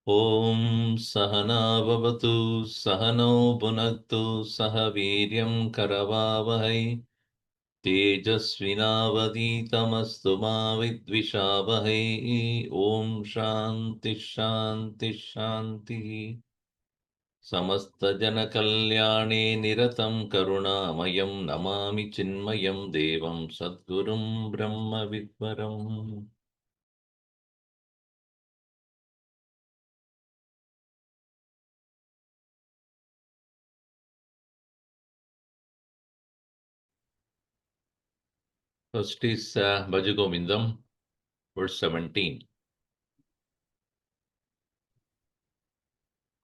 Om Sahana Vavatu Sahano Bhunaktu Saha Viryam Karavavahai Tejasvinavaditamastu ma vidvishavahai. Om Shanti Shanti Shanti. Samasta Jana Kalyane Niratam Karunamayam Namami Chinmayam Devam Sadgurum Brahma Vidvaram. First is Bhajagovindam, verse 17.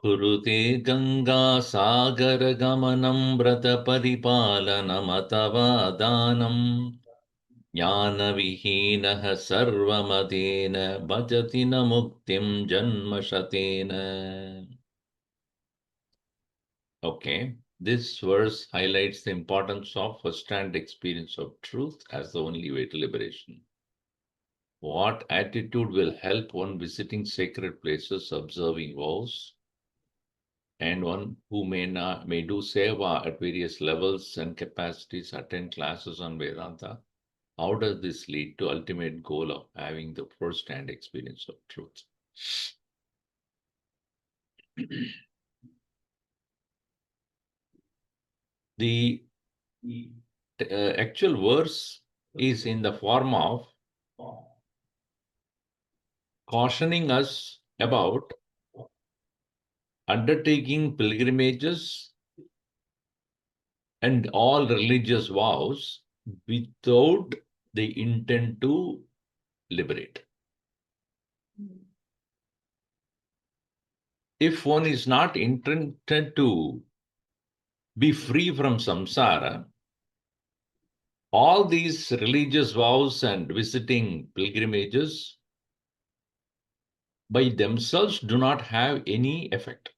Kurute Ganga Sagar Gamanam Brata Paripalanam Atava Jnana Vihinaha Sarvamadena Bhajatina Muktim Janmashatena. Okay, this verse highlights the importance of first-hand experience of truth as the only way to liberation. What attitude will help one visiting sacred places, observing vows, and one who may do seva at various levels and capacities, attend classes on Vedanta? How does this lead to ultimate goal of having the first-hand experience of truth? The actual verse is in the form of cautioning us about undertaking pilgrimages and all religious vows without the intent to liberate. If one is not intended to be free from samsara, all these religious vows and visiting pilgrimages by themselves do not have any effect.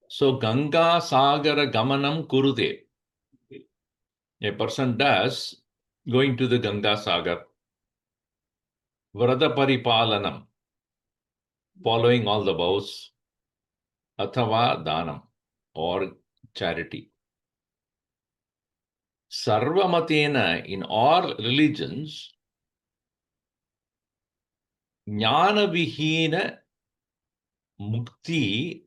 So Ganga Sagara Gamanam Kurude. A person does going to the Ganga Sagar. Vrata Paripalanam, following all the vows. Athava Danam, or charity. Sarvamatena, in all religions, Jnana Vihina Mukti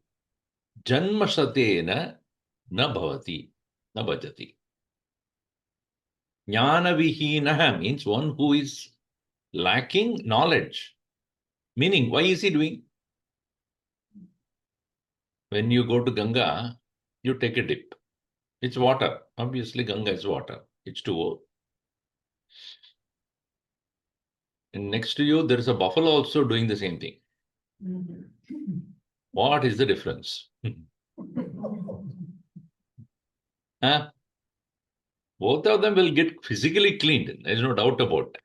Janmashatena na bhavati, na bhajati. Jnana Vihina means one who is lacking knowledge. Meaning, why is he doing? When you go to Ganga, you take a dip. It's water. Obviously, Ganga is water. It's 2O. And next to you, there is a buffalo also doing the same thing. What is the difference? Huh? Both of them will get physically cleaned. There's no doubt about it.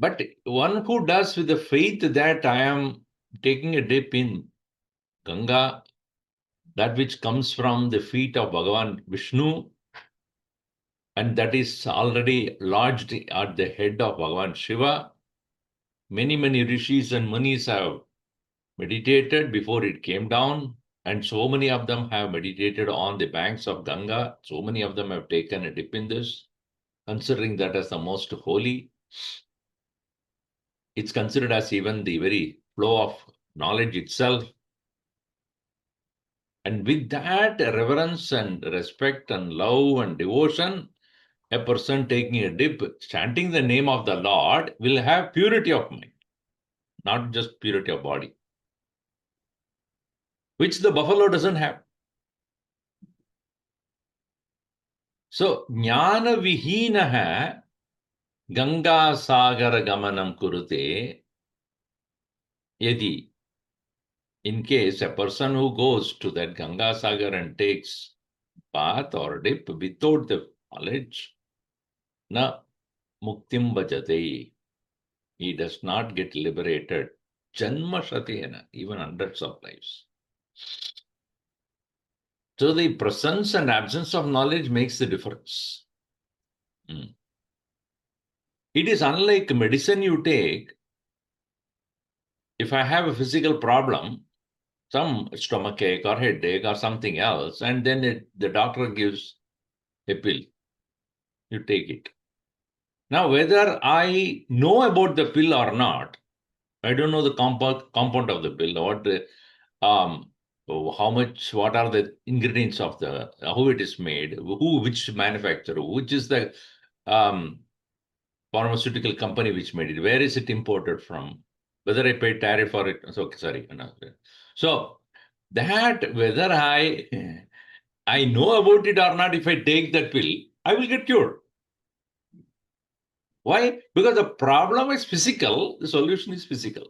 But one who does with the faith that I am taking a dip in Ganga, that which comes from the feet of Bhagavan Vishnu, and that is already lodged at the head of Bhagavan Shiva. Many rishis and munis have meditated before it came down, and so many of them have meditated on the banks of Ganga. So many of them have taken a dip in this, considering that as the most holy. It's considered as even the very flow of knowledge itself. And with that reverence and respect and love and devotion, a person taking a dip, chanting the name of the Lord, will have purity of mind, not just purity of body, which the buffalo doesn't have. So, jnana vihinaha Ganga Sagar Gamanam Kurute Yadi. In case a person who goes to that Ganga Sagar and takes bath or dip without the knowledge, na muktim bhajate. He does not get liberated. Janma shatena, even hundreds of lives. So the presence and absence of knowledge makes the difference. It is unlike medicine you take. If I have a physical problem, some stomachache or headache or something else, and then the doctor gives a pill, you take it. Now, whether I know about the pill or not, I don't know the compound of the pill, how much, what are the ingredients of how it is made, which manufacturer, which is the pharmaceutical company which made it, where is it imported from, whether I paid tariff for it. So, sorry. So, that whether I know about it or not, if I take that pill, I will get cured. Why? Because the problem is physical, the solution is physical.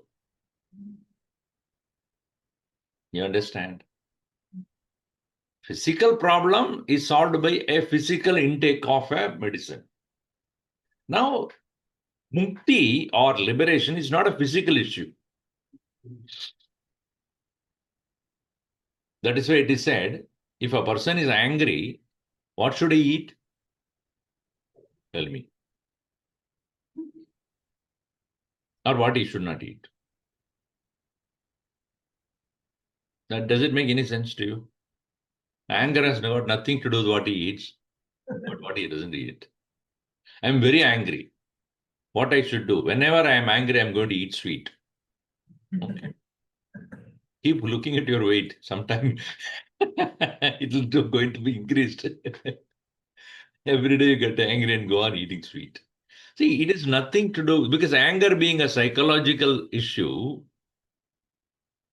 You understand? Physical problem is solved by a physical intake of a medicine. Now, mukti or liberation is not a physical issue. That is why it is said, if a person is angry, what should he eat? Tell me. Or what he should not eat. Does it make any sense to you? Anger has got nothing to do with what he eats, but what he doesn't eat. I'm very angry. What I should do? Whenever I am angry, I'm going to eat sweet. Okay. Keep looking at your weight. Sometime it will going to be increased. Every day you get angry and go on eating sweet. See, it is nothing to do, because anger being a psychological issue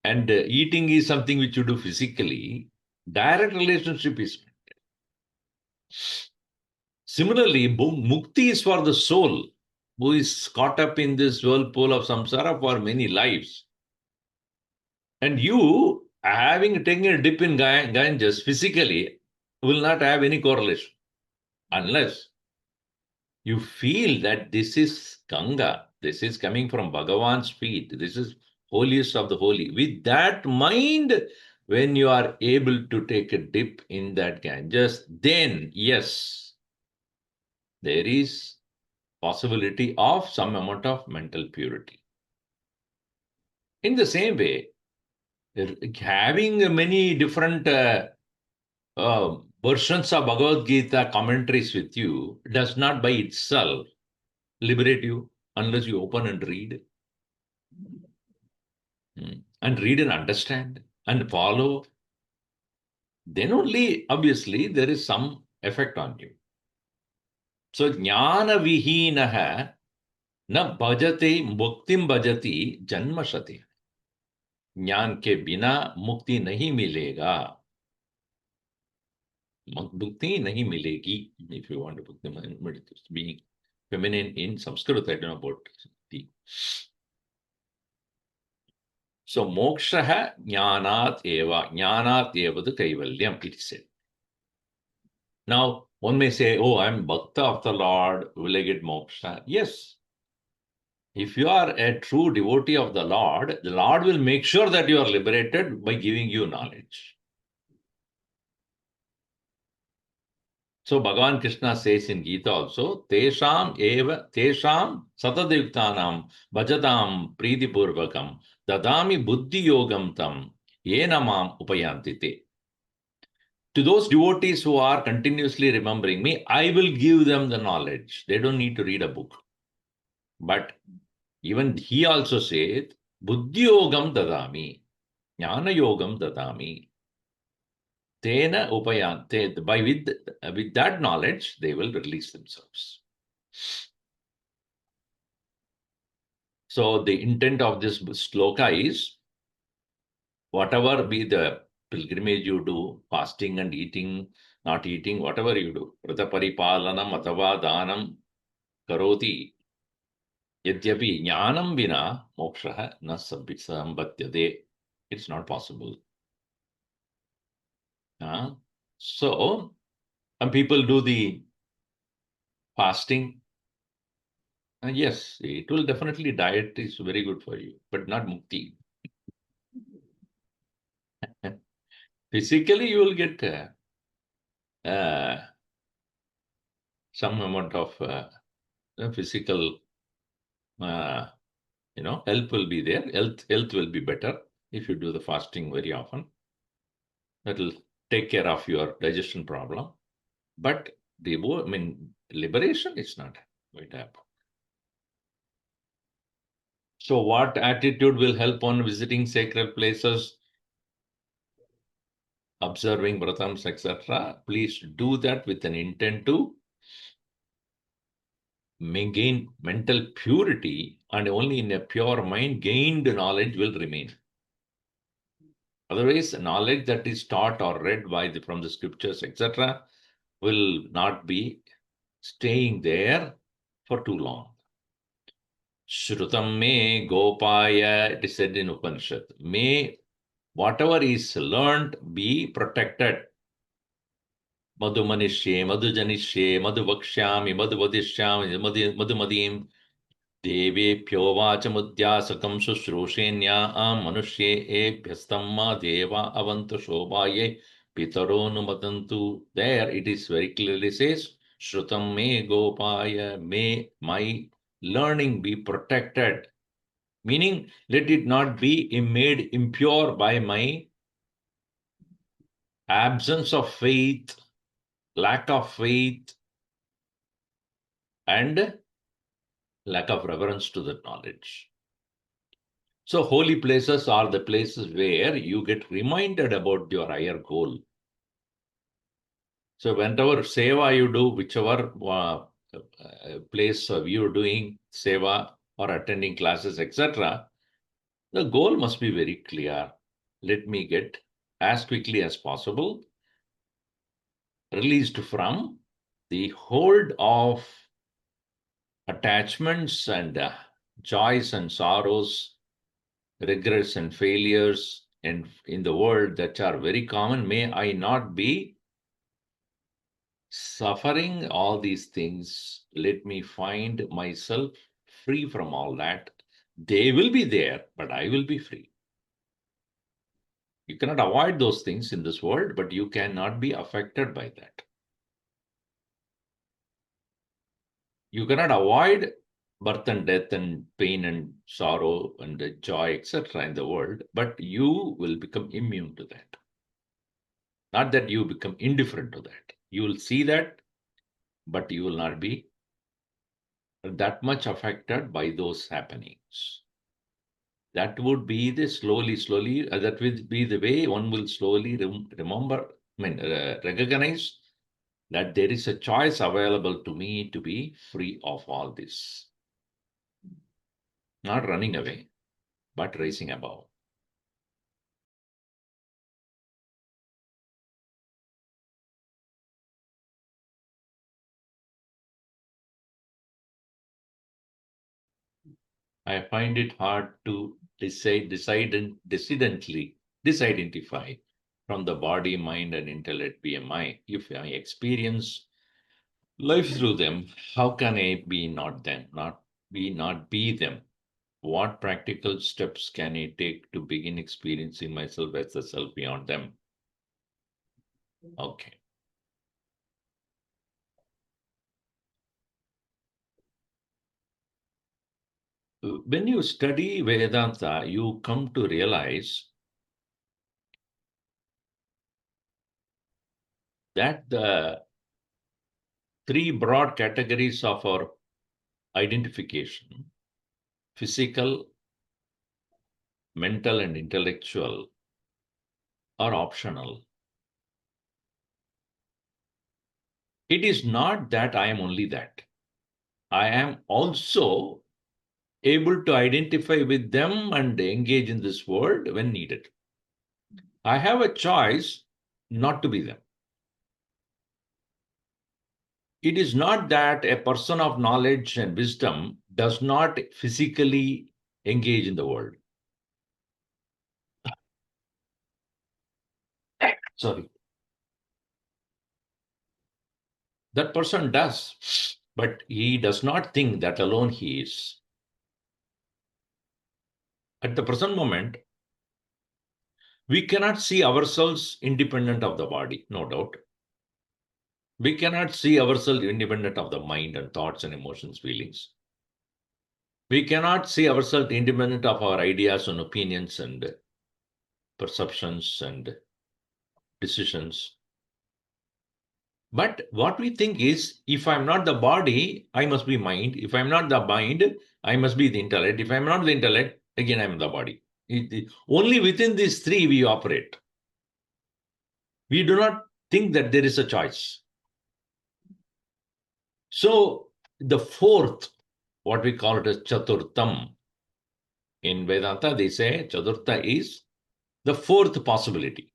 and eating is something which you do physically, direct relationship is. Similarly, mukti is for the soul who is caught up in this whirlpool of samsara for many lives. And you, having taken a dip in Ganges physically, will not have any correlation unless you feel that this is Ganga, this is coming from Bhagavan's feet, this is holiest of the holy. With that mind, when you are able to take a dip in that Ganges, then yes, there is possibility of some amount of mental purity. In the same way, having many different versions of Bhagavad Gita commentaries with you does not by itself liberate you unless you open and read. And read and understand and follow. Then only, obviously, there is some effect on you. So, jnana vihinaha na bhajate muktim bhajati janmashati. ज्ञान के बिना मुक्ति नहीं मिलेगा, मुक्ति नहीं मिलेगी. If you want to put them being feminine in Sanskrit, I don't know about the. So moksha jnanat eva the kaivalyam, it is said. Now one may say, oh, I'm bhakta of the Lord, will I get moksha? Yes. If you are a true devotee of the Lord will make sure that you are liberated by giving you knowledge. So Bhagavan Krishna says in Gita also, Tesham satadayuktanam bhajatam pridipurvakam dadami buddhi yogam tam yenamam upayantite. To those devotees who are continuously remembering me, I will give them the knowledge. They don't need to read a book. But Even he also said, Buddhiyogam dadami, Jnana yogam dadami. Tena upayante. With that knowledge, they will release themselves. So the intent of this sloka is, whatever be the pilgrimage you do, fasting and eating, not eating, whatever you do, vrata paripalanam athava danam karoti, yadyapi jnanam vina moksha na sambatyade. It's not possible. So, and people do the fasting. Yes, it will definitely, diet is very good for you, but not mukti. Physically, you will get some amount of physical, uh, help will be there. Health will be better if you do the fasting very often. That will take care of your digestion problem. But liberation is not going to happen. So, what attitude will help on visiting sacred places, observing vratams, etc.? Please do that with an intent to gain mental purity, and only in a pure mind, gained knowledge will remain. Otherwise, knowledge that is taught or read from the scriptures, etc., will not be staying there for too long. Shrutam me gopaya, it is said in Upanishad. May whatever is learned be protected. Madhumanishye, madhujanishye, madhuvakshami, madhuvadishyami, madhumadim. देवेभ्योवाचमुद्यासकं शुश्रूषेण्यां मनुष्येभ्यस्तं मा देवा अवन्तु शोभायै पितरोनुमदन्तु. There it is very clearly says, Shrutam me gopaya, may my learning be protected. Meaning, let it not be made impure by my absence of faith, lack of faith, and lack of reverence to that knowledge. So, holy places are the places where you get reminded about your higher goal. So, whenever seva you do, whichever place you are doing seva or attending classes, etc., the goal must be very clear. Let me get as quickly as possible released from the hold of attachments and joys and sorrows, regrets and failures in the world that are very common. May I not be suffering all these things. Let me find myself free from all that. They will be there, but I will be free. You cannot avoid those things in this world, but you cannot be affected by that. You cannot avoid birth and death and pain and sorrow and joy, etc. in the world, but you will become immune to that. Not that you become indifferent to that. You will see that, but you will not be that much affected by those happenings. That would be the slowly, that will be the way one will slowly recognize that there is a choice available to me to be free of all this. Not running away, but rising above. I find it hard to disidentify from the body, mind, and intellect BMI. If I experience life through them, how can I be not them, not be them? What practical steps can I take to begin experiencing myself as the self beyond them? Okay. When you study Vedanta, you come to realize that the three broad categories of our identification physical, mental, and intellectual are optional. It is not that I am only that. I am also able to identify with them and engage in this world when needed. I have a choice not to be them. It is not that a person of knowledge and wisdom does not physically engage in the world. Sorry. That person does, but he does not think that alone he is. At the present moment, we cannot see ourselves independent of the body, no doubt. We cannot see ourselves independent of the mind and thoughts and emotions, feelings. We cannot see ourselves independent of our ideas and opinions and perceptions and decisions. But what we think is, if I'm not the body, I must be mind. If I'm not the mind, I must be the intellect. If I'm not the intellect, again, I'm the body. Only within these three we operate. We do not think that there is a choice. So the fourth, what we call it as Chaturtham, in Vedanta, they say Chaturtha is the fourth possibility,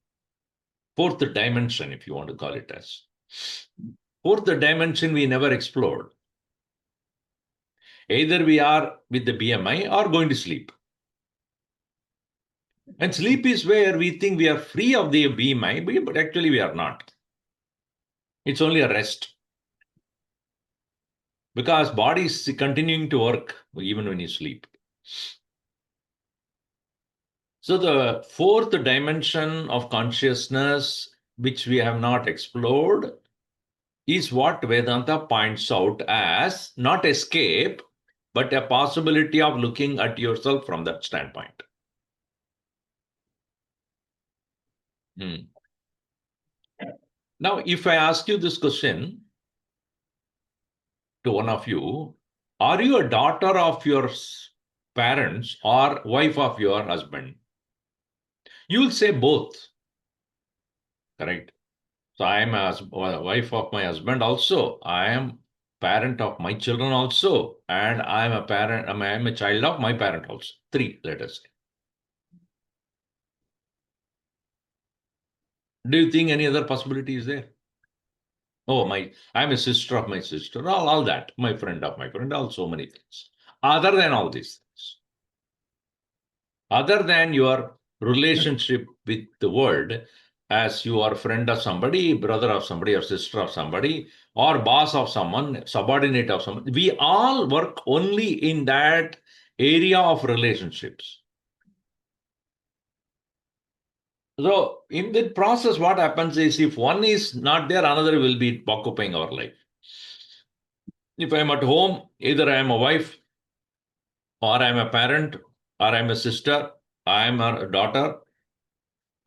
fourth dimension, if you want to call it as. Fourth dimension we never explored. Either we are with the BMI or going to sleep. And sleep is where we think we are free of the BMI, but actually we are not. It's only a rest. Because body is continuing to work even when you sleep. So the fourth dimension of consciousness, which we have not explored, is what Vedanta points out as not escape, but a possibility of looking at yourself from that standpoint. Now, if I ask you this question to one of you, are you a daughter of your parents or wife of your husband? You will say both, correct? So I am a wife of my husband also. I am parent of my children also. And I am a parent, I am a child of my parent also. Three, let us say. Do you think any other possibility is there? Oh, I'm a sister of my sister, all that. My friend of my friend, all so many things. Other than all these things. Other than your relationship with the world, as you are friend of somebody, brother of somebody, or sister of somebody, or boss of someone, subordinate of someone, we all work only in that area of relationships. So in the process, what happens is if one is not there, another will be occupying our life. If I'm at home, either I am a wife, or I'm a parent, or I'm a sister, I'm a daughter,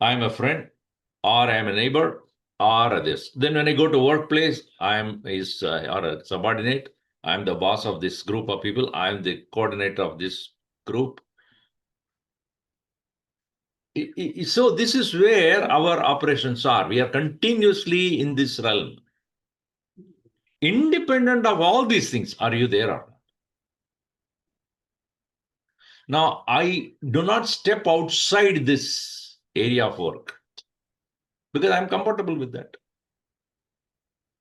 I'm a friend, or I'm a neighbor, or this. Then when I go to workplace, I'm his or a subordinate. I'm the boss of this group of people. I'm the coordinator of this group. So this is where our operations are. We are continuously in this realm. Independent of all these things, are you there or not? Now, I do not step outside this area of work because I'm comfortable with that.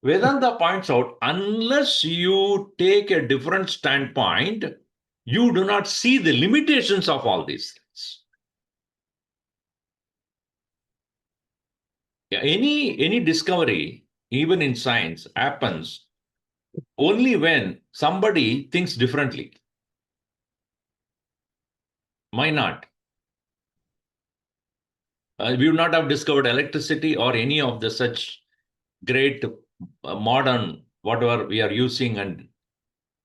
Vedanta points out, unless you take a different standpoint, you do not see the limitations of all these things. Any discovery, even in science, happens only when somebody thinks differently. Why not? We would not have discovered electricity or any of the such great modern whatever we are using and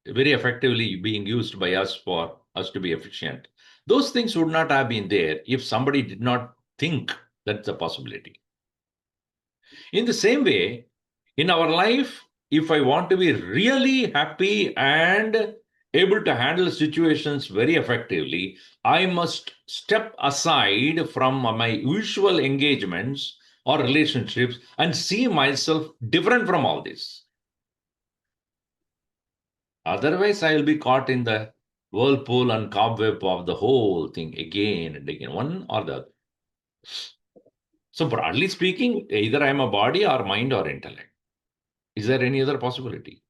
very effectively being used by us for us to be efficient. Those things would not have been there if somebody did not think that's a possibility. In the same way, in our life, if I want to be really happy and able to handle situations very effectively, I must step aside from my usual engagements or relationships and see myself different from all this. Otherwise, I will be caught in the whirlpool and cobweb of the whole thing again and again, one or the other. So, broadly speaking, either I am a body or mind or intellect. Is there any other possibility?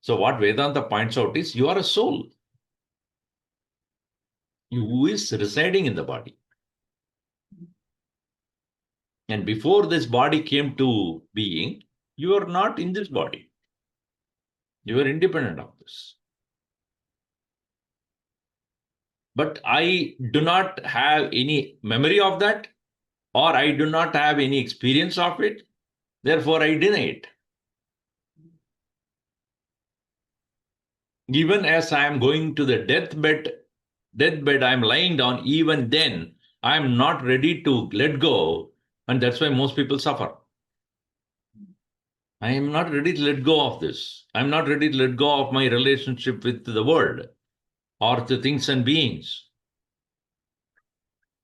So, what Vedanta points out is you are a soul who is residing in the body. And before this body came to being, you are not in this body. You are independent of this. But I do not have any memory of that, or I do not have any experience of it. Therefore, I deny it. Even as I am going to the deathbed I am lying down, even then, I am not ready to let go. And that's why most people suffer. I am not ready to let go of this. I'm not ready to let go of my relationship with the world or the things and beings.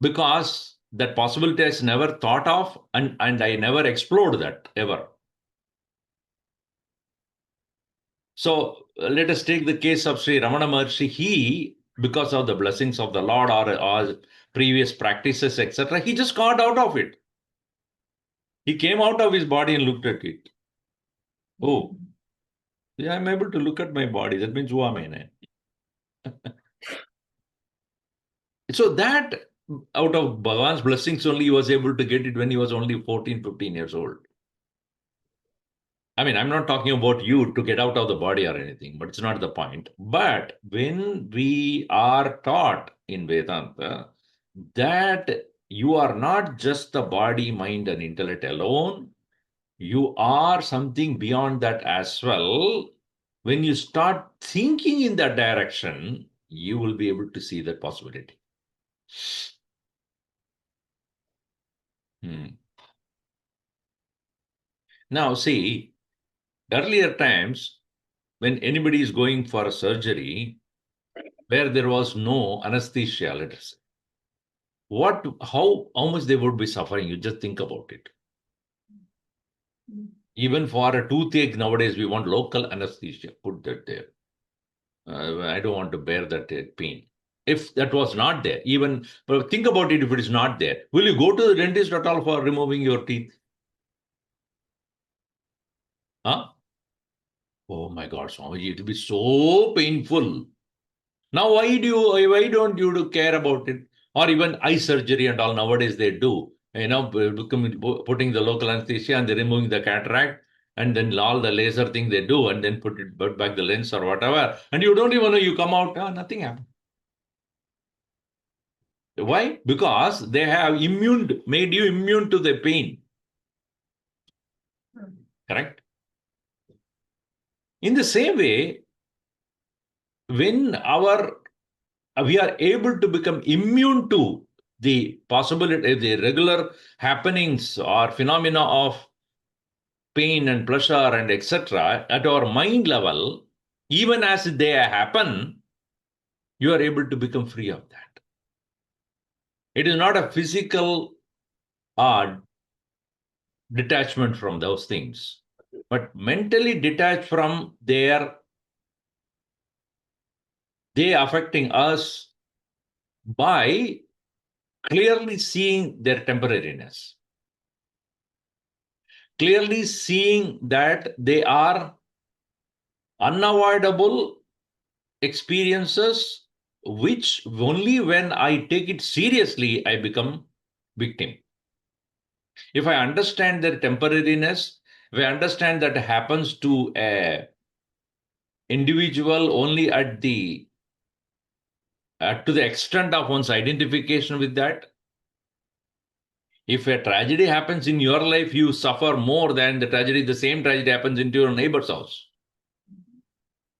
Because that possibility is never thought of, and I never explored that ever. So let us take the case of Sri Ramana Maharshi. He, because of the blessings of the Lord or previous practices, etc., he just got out of it. He came out of his body and looked at it. Oh, yeah, I'm able to look at my body. That means who am I? So that out of Bhagavan's blessings only he was able to get it when he was only 14, 15 years old. I mean, I'm not talking about you to get out of the body or anything, but it's not the point. But when we are taught in Vedanta that you are not just the body, mind, and intellect alone, you are something beyond that as well. When you start thinking in that direction, you will be able to see that possibility. Hmm. Now, see, earlier times, when anybody is going for a surgery where there was no anesthesia, let us say, how much they would be suffering? You just think about it. Even for a toothache nowadays, we want local anesthesia. Put that there. I don't want to bear that pain. If that was not there, even but think about it. If it is not there, will you go to the dentist at all for removing your teeth? Huh? Oh my God, Swamiji, it will be so painful. Now, why don't you care about it? Or even eye surgery and all nowadays they do. Putting the local anesthesia and they're removing the cataract and then all the laser thing they do and then put back the lens or whatever. And you don't even know you come out, nothing happened. Why? Because they have made you immune to the pain. Correct? In the same way, when we are able to become immune to the possibility, the regular happenings or phenomena of pain and pleasure and etc. at our mind level, even as they happen, you are able to become free of that. It is not a physical detachment from those things, but mentally detached from they affecting us by clearly seeing their temporariness, clearly seeing that they are unavoidable experiences, which only when I take it seriously, I become victim. If I understand their temporariness, if I understand that happens to a individual only at the to the extent of one's identification with that. If a tragedy happens in your life, you suffer more than the same tragedy happens into your neighbor's house.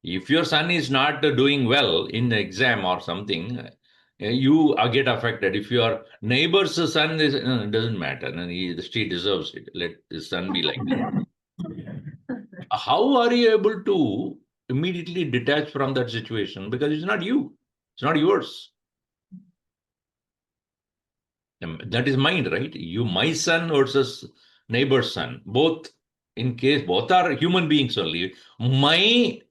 If your son is not doing well in the exam or something, you get affected. If your neighbor's son is, it doesn't matter. And he deserves it. Let his son be like that. how are you able to immediately detach from that situation? Because it's not you, it's not yours. That is mind, right? You, my son versus neighbor's son. Both, in case both are human beings only. My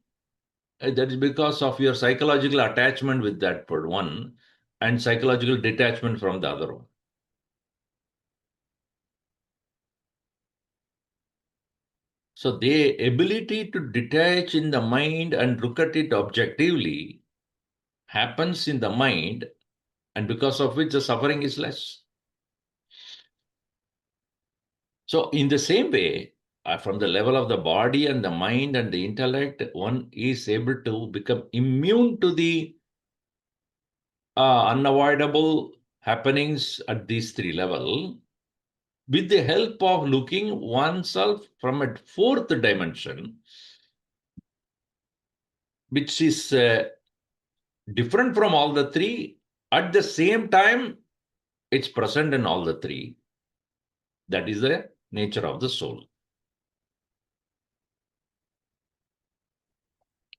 that is because of your psychological attachment with that one and psychological detachment from the other one. So the ability to detach in the mind and look at it objectively happens in the mind, and because of which the suffering is less. So in the same way, from the level of the body and the mind and the intellect, one is able to become immune to the unavoidable happenings at these three levels with the help of looking oneself from a fourth dimension, which is different from all the three. At the same time, it's present in all the three. That is the nature of the soul.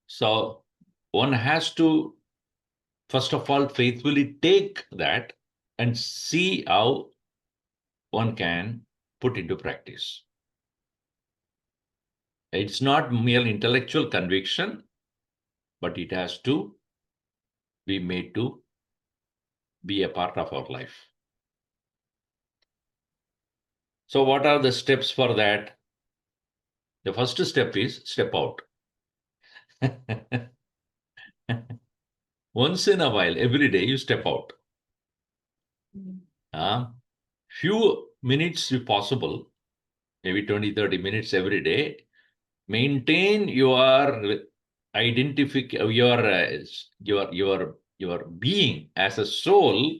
So one has to, first of all, faithfully take that and see how one can put into practice. It's not mere intellectual conviction, but it has to be made to be a part of our life. So, what are the steps for that? The first step is step out. Once in a while, every day, you step out. Few minutes, if possible, maybe 20, 30 minutes every day. Maintain your your being as a soul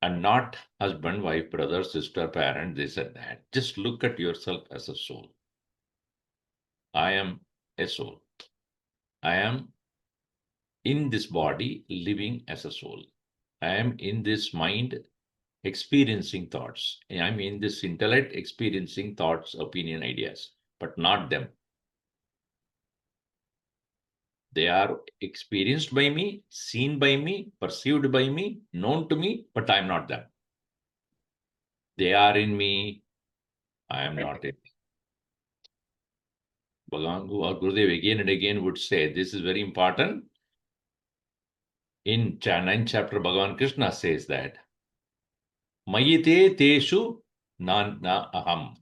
and not husband, wife, brother, sister, parent, this and that. Just look at yourself as a soul. I am a soul. I am in this body living as a soul. I am in this mind experiencing thoughts. I am in this intellect experiencing thoughts, opinion, ideas, but not them. They are experienced by me, seen by me, perceived by me, known to me, but I am not them. They are in me, I am not in me. Bhagavan or Gurudev again and again would say, this is very important. In 9th chapter, Bhagavan Krishna says that, Mayite teshu na aham.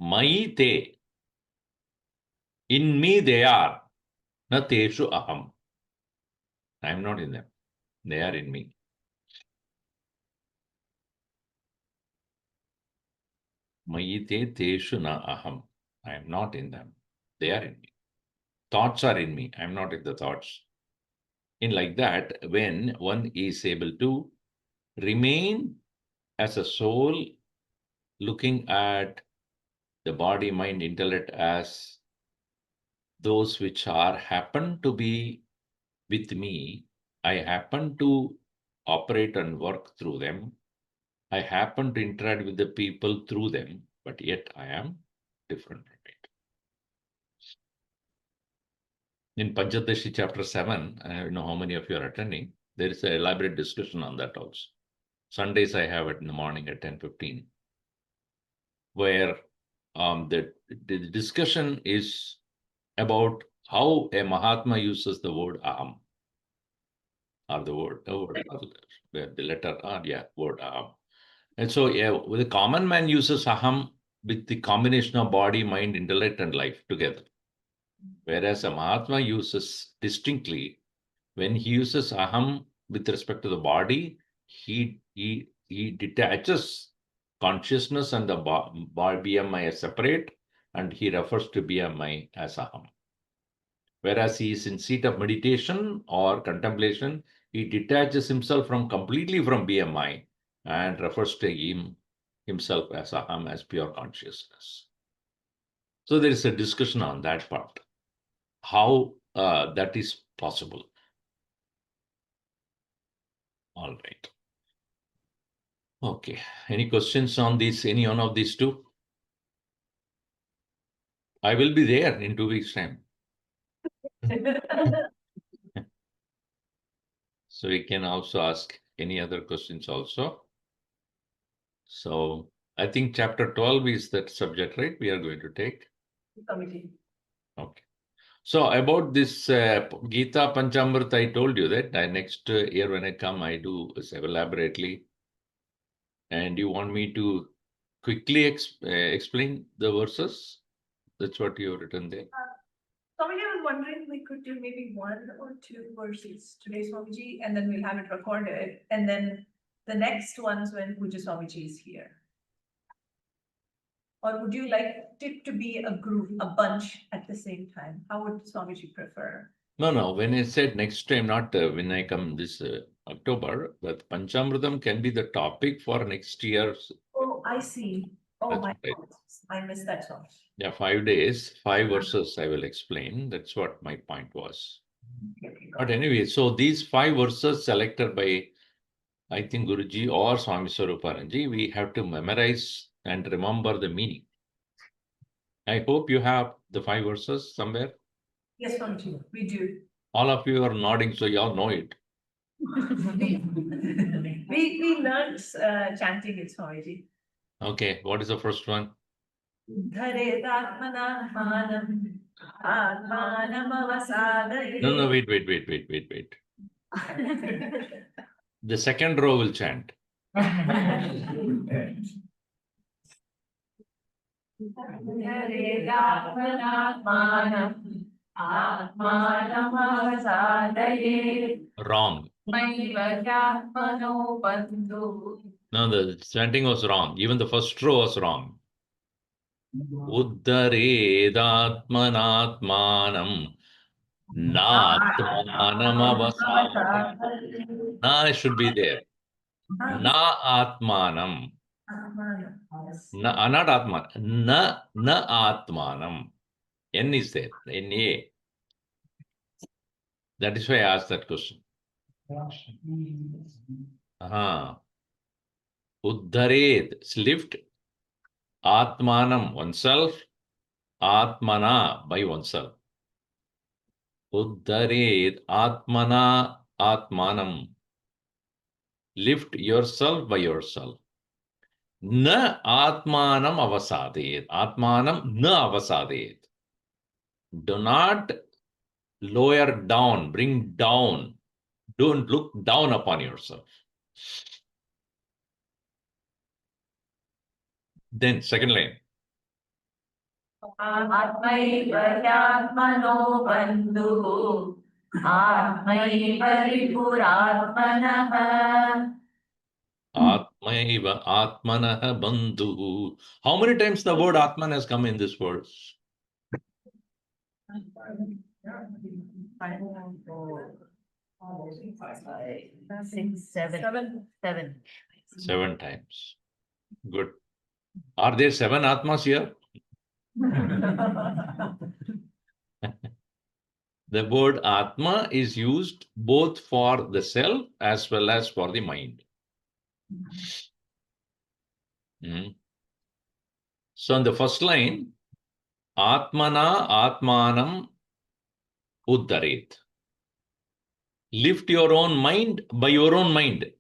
Mayite, in me they are, na teshu aham. I am not in them. They are in me. Mayite teshu na aham. I am not in them. They are in me. Thoughts are in me. I am not in the thoughts. In like that, when one is able to remain as a soul, looking at the body, mind, intellect as those which are happen to be with me, I happen to operate and work through them. I happen to interact with the people through them, but yet I am different from it. In Panchadashi chapter 7, I don't know how many of you are attending, there is an elaborate discussion on that also. Sundays I have it in the morning at 10:15, where the discussion is about how a Mahatma uses the word aham, or the letter, word aham. And so, the common man uses aham with the combination of body, mind, intellect, and life together. Whereas a Mahatma uses distinctly, when he uses aham with respect to the body, he detaches consciousness and the BMI as separate, and he refers to BMI as aham. Whereas he is in seat of meditation or contemplation, he detaches himself from completely from BMI and refers to himself as aham, as pure consciousness. So there is a discussion on that part, how that is possible. All right. Okay. Any questions on this? Any one of these two? I will be there in 2 weeks' time. So we can also ask any other questions also. So I think chapter 12 is that subject, right? We are going to take. Committee. Okay. So about this Gita Panchamrut, I told you that next year when I come, I do elaborately. And you want me to quickly explain the verses? That's what you have written there. Swamiji, I was wondering, we could do maybe 1 or 2 verses today, Swamiji, and then we'll have it recorded. And then the next ones when Puja Swamiji is here. Or would you like it to be a group, a bunch at the same time? How would Swamiji prefer? No. When I said next time, not when I come this October, but Panchamrutam can be the topic for next year's. Oh, I see. Oh, That's my right. God. I missed that song. Yeah, 5 days, 5 verses I will explain. That's what my point was. But anyway, so these 5 verses selected by, I think, Guruji or Swami Swaruparanji, we have to memorize and remember the meaning. I hope you have the 5 verses somewhere. Yes, Swamiji, we do. All of you are nodding, so you all know it. we learned chanting it, Swamiji. Okay, what is the first one? No, wait. The second row will chant. Wrong. No, the chanting was wrong. Even the first row was wrong. Uddharedatmanatmanam natmanam. Na should be there. Na atmanam. Not atman. Na atmanam. N is there. N-A. That is why I asked that question. Uddharet, lift. Atmanam, oneself. Atmana, by oneself. Uddharet, Atmana, Atmanam. Lift yourself by yourself. Na Atmanam avasadet. Atmanam na avasadet. Do not lower down, bring down. Don't look down upon yourself. Then, second line. Atmaivaryaatmano bandhu Atmaivaripuraatmanah Atmaiva Atmanah bandhu. How many times the word Atman has come in this verse? 7 times. Good. Are there 7 Atmas here? The word Atma is used both for the self as well as for the mind. So in the first line, Atmana Atmanam Uddharet. Lift your own mind by your own mind.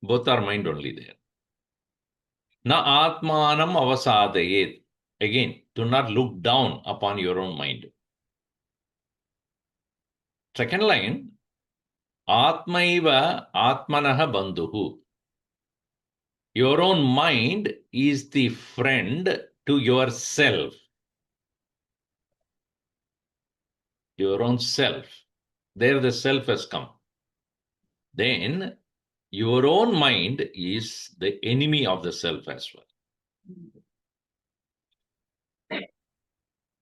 Both are mind only there. Na Atmanam Avasadayet. Again, do not look down upon your own mind. Second line, Atmaiva Atmanaha Bandhuhu. Your own mind is the friend to yourself. Your own self. There the self has come. Then your own mind is the enemy of the self as well.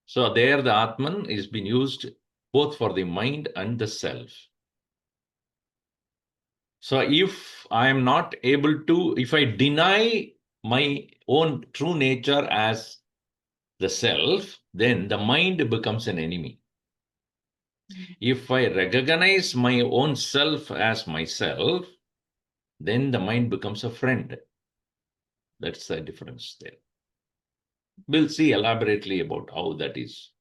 So there the Atman is being used both for the mind and the self. So if I am not able to, if I deny my own true nature as the self, then the mind becomes an enemy. If I recognize my own self as myself, then the mind becomes a friend. That's the difference there. We'll see elaborately about how that is.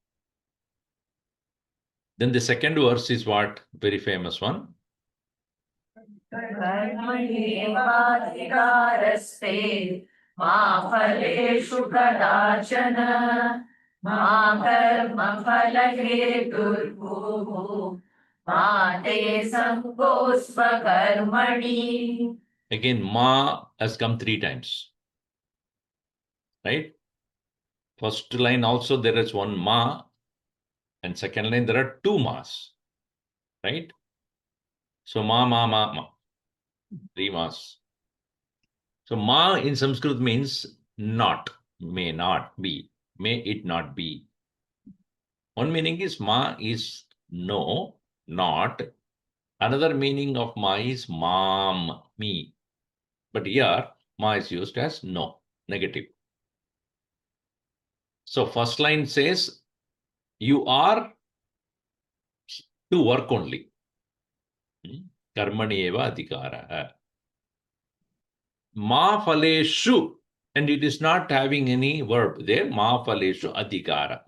Then the second verse is what? Very famous one. कर्मण्येवाधिकारस्ते मा फलेषु कदाचन मा कर्मफलहेतुर्भूः मा ते सङ्गोऽस्त्वकर्मणि. Again, ma has come 3 times. Right? First line also there is one ma, and second line there are 2 mas. Right? So ma. 3 mas. So ma in Sanskrit means not, may not be, may it not be. One meaning is ma is no, not. Another meaning of ma is mam, me. But here ma is used as no, negative. So first line says you are to work only. Karmani eva adhikara. Ma faleshu, and it is not having any verb there. Ma faleshu adhikara.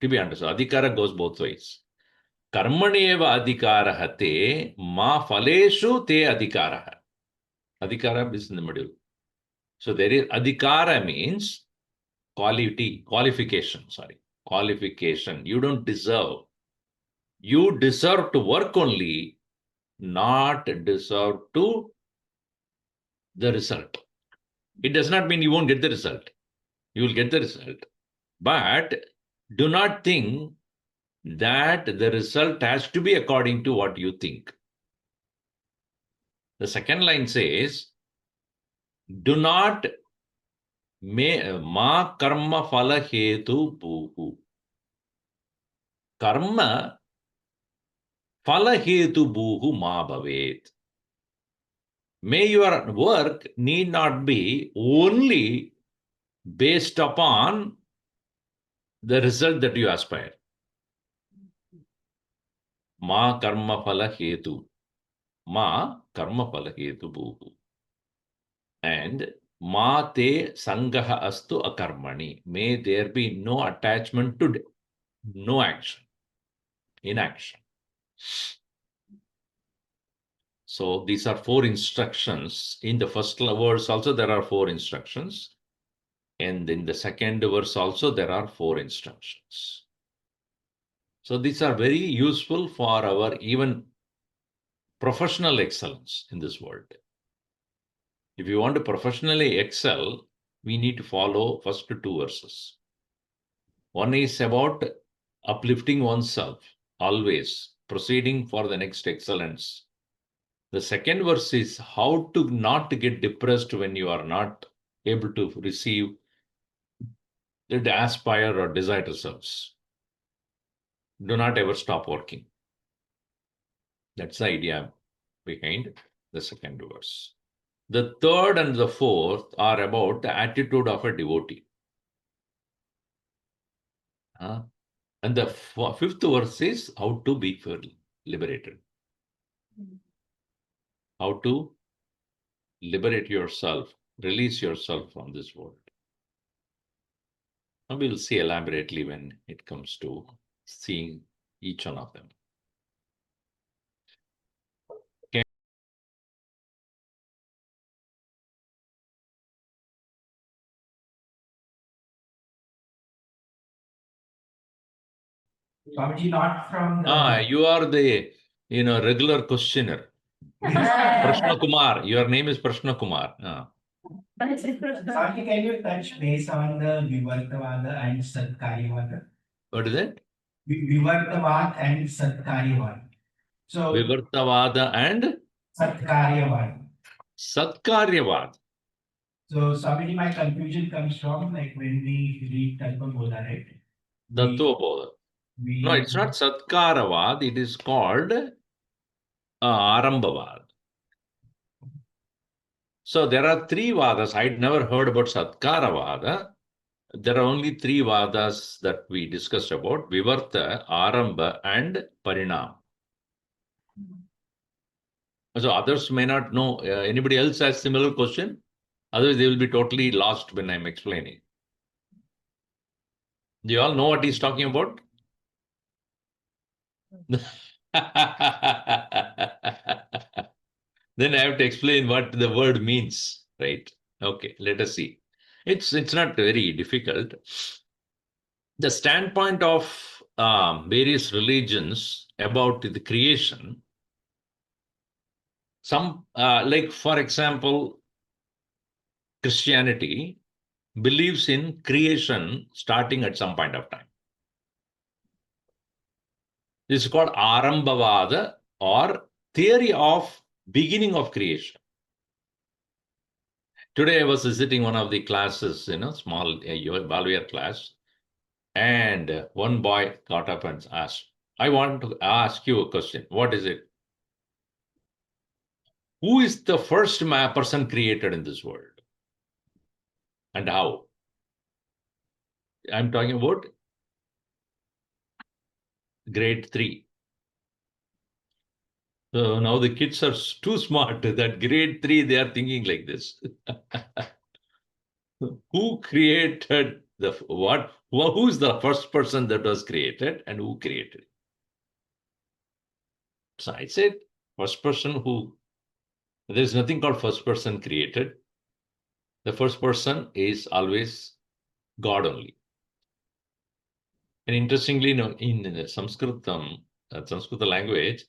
To be understood, adhikara goes both ways. Karmani eva adhikara te ma faleshu te adhikara. Adhikara is in the middle. So there is adhikara means qualification. You don't deserve. You deserve to work only, not deserve to the result. It does not mean you won't get the result. You will get the result. But do not think that the result has to be according to what you think. The second line says, do not ma karma phala hetu bhuhu. Karma phala hetu bhuhu ma bhavet. May your work need not be only based upon the result that you aspire. Ma karma phala hetu. Ma karma phala hetu bhuhu. And ma te sangaha astu akarmani. May there be no attachment to no action, inaction. So these are 4 instructions. In the first verse also there are 4 instructions. And in the second verse also there are 4 instructions. So these are very useful for our even professional excellence in this world. If you want to professionally excel, we need to follow first 2 verses. One is about uplifting oneself, always proceeding for the next excellence. The second verse is how to not get depressed when you are not able to receive the aspire or desired results. Do not ever stop working. That's the idea behind the second verse. The third and the fourth are about the attitude of a devotee. And the fifth verse is how to be liberated. How to liberate yourself, release yourself from this world. And we'll see elaborately when it comes to seeing each one of them. Okay. Swamiji, not from the... You are the regular questioner. Prashna Kumar. Your name is Prashna Kumar. Swamiji, can you touch base on the Vivarta and Satkaryavada? What is it? Vivarta and Satkaryavada. So Vivartavada and Satkaryavada. Satkaryavad. So Swamiji, my confusion comes from like when we read Talpaboda, right? Tattva. No, it's not Satkaravad. It is called Arambavad. So there are 3 vadas. I'd never heard about Satkaravada. There are only 3 vadas that we discussed about: Vivarta, Aramba, and Parinam. So others may not know. Anybody else has similar question? Otherwise, they will be totally lost when I'm explaining. Do you all know what he's talking about? Then I have to explain what the word means, right? Okay, let us see. It's not very difficult. The standpoint of various religions about the creation, some like for example, Christianity believes in creation starting at some point of time. This is called Arambhavada or theory of beginning of creation. Today I was visiting one of the classes, small Balwir class, and one boy got up and asked, I want to ask you a question. What is it? Who is the first person created in this world? And how? I'm talking about grade 3. So now the kids are too smart that grade 3, they are thinking like this. Who created the what? Who is the first person that was created and who created it? So I said, first person who, there's nothing called first person created. The first person is always God only. And interestingly, in Sanskrit language,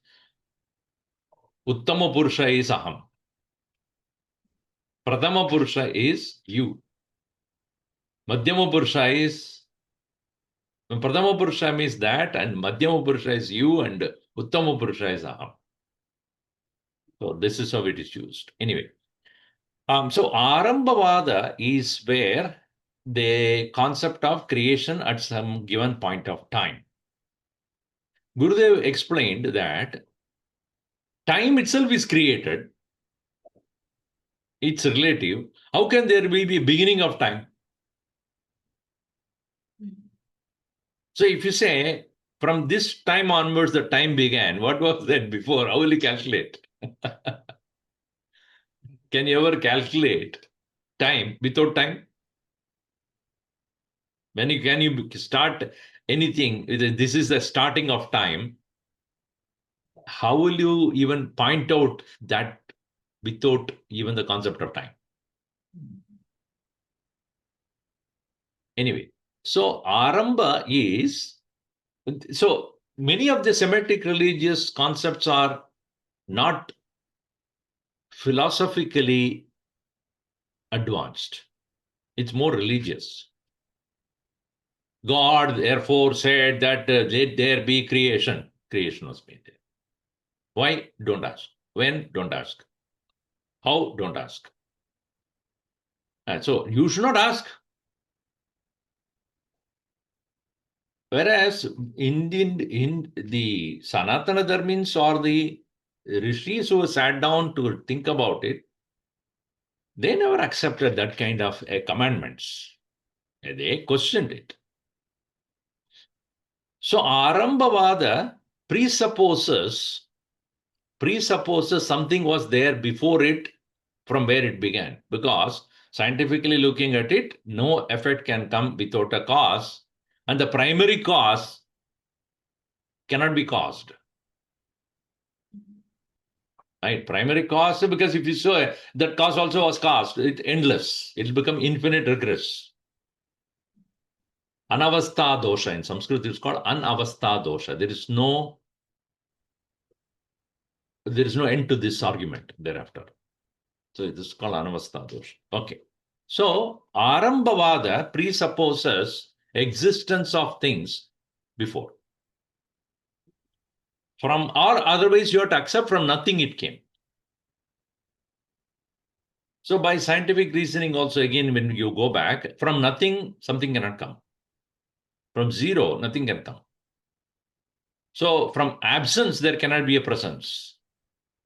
Uttama Purusha is Aham. Pradama Purusha is you. Madhyama Purusha is, Pradama Purusha means that, and Madhyama Purusha is you, and Uttama Purusha is Aham. So this is how it is used. Anyway, so Arambhavada is where the concept of creation at some given point of time. Gurudev explained that time itself is created. It's relative. How can there be a beginning of time? So if you say from this time onwards the time began, what was that before? How will you calculate? Can you ever calculate time without time? Can you start anything, this is the starting of time, how will you even point out that without even the concept of time? Anyway, so Arambha is, so many of the Semitic religious concepts are not philosophically advanced. It's more religious. God therefore said that let there be creation. Creation was made there. Why? Don't ask. When? Don't ask. How? Don't ask. And so you should not ask. Whereas in the Sanatana Dharmins or the rishis who sat down to think about it, they never accepted that kind of commandments. They questioned it. So Arambhavada presupposes something was there before it from where it began. Because scientifically looking at it, no effect can come without a cause. And the primary cause cannot be caused. Right? Primary cause, because if you saw that cause also was caused, it's endless. It'll become infinite regress. Anavastha dosha in Sanskrit is called anavastha dosha. There is no end to this argument thereafter. So this is called anavastha dosha. Okay. So Arambhavada presupposes existence of things before. From or otherwise you have to accept from nothing it came. So by scientific reasoning also, again, when you go back, from nothing, something cannot come. From zero, nothing can come. So from absence, there cannot be a presence.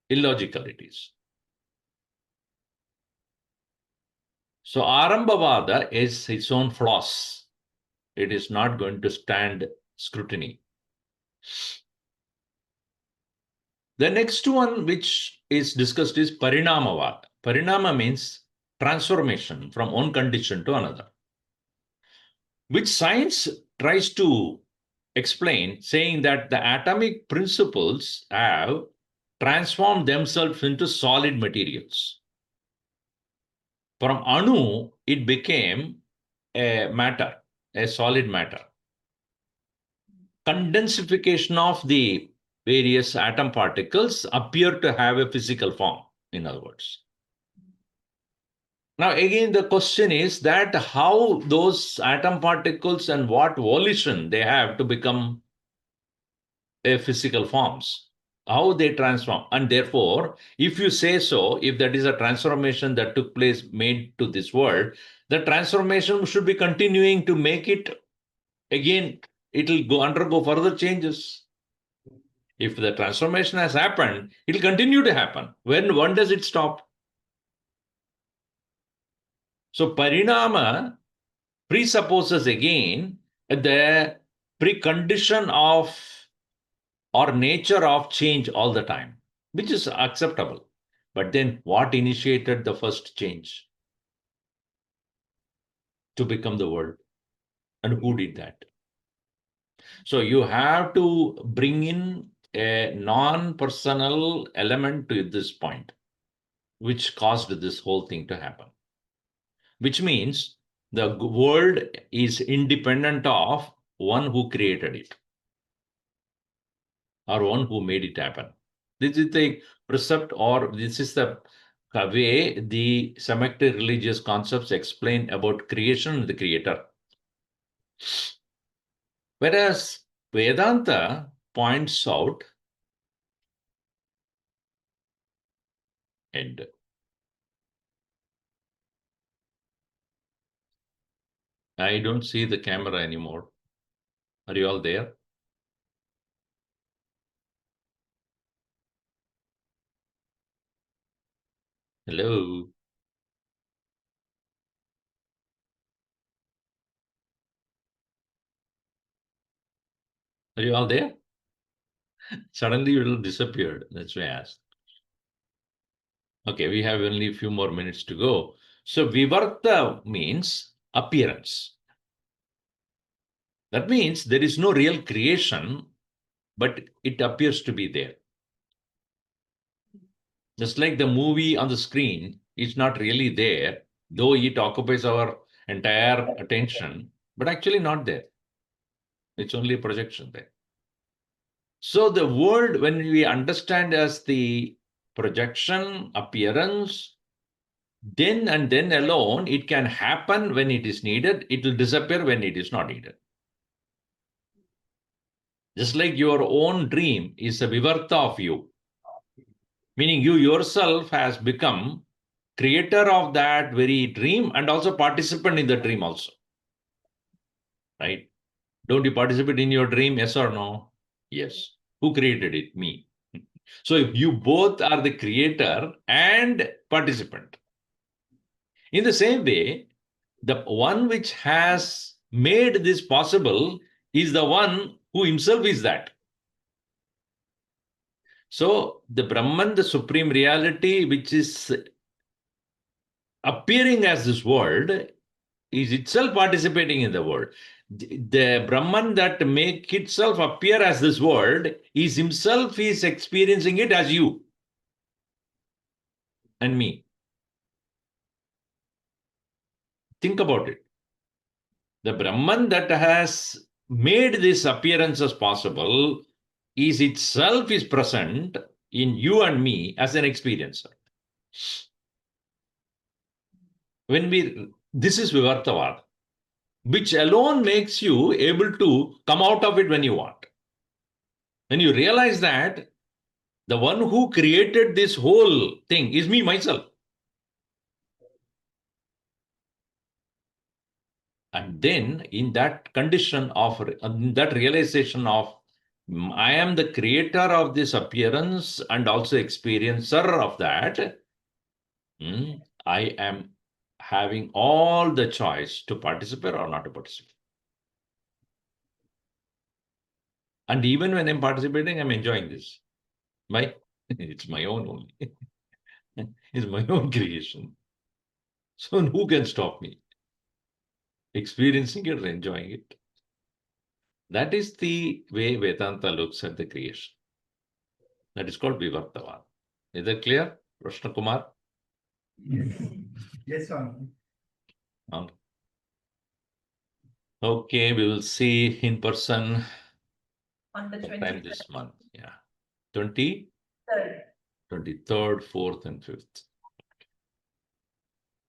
Illogical it is. So Arambhavada is its own flaws. It is not going to stand scrutiny. The next one which is discussed is Parinamavada. Parinama means transformation from one condition to another, which science tries to explain, saying that the atomic principles have transformed themselves into solid materials. From Anu, it became a matter, a solid matter. Condensification of the various atom particles appear to have a physical form, in other words. Now, again, the question is that how those atom particles and what volition they have to become a physical forms, how they transform. And therefore, if you say so, if that is a transformation that took place made to this world, the transformation should be continuing to make it again, it will go undergo further changes. If the transformation has happened, it will continue to happen. When does it stop? So parinama presupposes again the precondition of or nature of change all the time, which is acceptable. But then what initiated the first change to become the world? And who did that? So you have to bring in a non-personal element to this point, which caused this whole thing to happen. Which means the world is independent of one who created it or one who made it happen. This is the precept, or this is the way the Semitic religious concepts explain about creation and the creator. Whereas Vedanta points out, and I don't see the camera anymore. Are you all there? Hello? Are you all there? Suddenly you disappeared. That's why I asked. Okay, we have only a few more minutes to go. So Vivarta means appearance. That means there is no real creation, but it appears to be there. Just like the movie on the screen is not really there, though it occupies our entire attention, but actually not there. It's only a projection there. So the world, when we understand as the projection, appearance, then and then alone, it can happen when it is needed. It will disappear when it is not needed. Just like your own dream is a vivarta of you, meaning you yourself has become creator of that very dream and also participant in the dream also. Right? Don't you participate in your dream? Yes or no? Yes. Who created it? Me. So if you both are the creator and participant. In the same way, the one which has made this possible is the one who himself is that. So the Brahman, the supreme reality, which is appearing as this world, is itself participating in the world. The Brahman that make itself appear as this world is himself is experiencing it as you and me. Think about it. The Brahman that has made this appearances possible is itself is present in you and me as an experiencer. This is Vivartavad, which alone makes you able to come out of it when you want. When you realize that the one who created this whole thing is me, myself. And then in that condition of, in that realization of, I am the creator of this appearance and also experiencer of that, I am having all the choice to participate or not to participate. And even when I'm participating, I'm enjoying this. Why? It's my own only. It's my own creation. So who can stop me? Experiencing it or enjoying it. That is the way Vedanta looks at the creation. That is called Vivarta. Is that clear, Rashna Kumar? Yes, Swami. Okay, we will see in person On the sometime this 23rd. month. Yeah. 23rd, 4th, and 5th.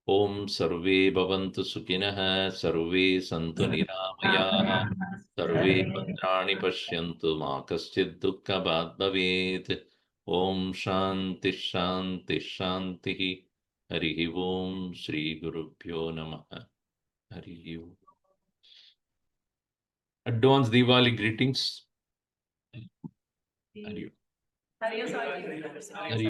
Om Sarve Bhavantu Sukhinah, Sarve Santu Niramayaः, Sarve Bhadrani Pashyantu Ma Kaschid Dukkha Bhat Bhavet. Om Shanti Shanti Shanti. Harihi Om Shri Gurubhyo Namaha. Harihi Om. Advance Diwali greetings. Harihi Om. Hariya Swami. Harihi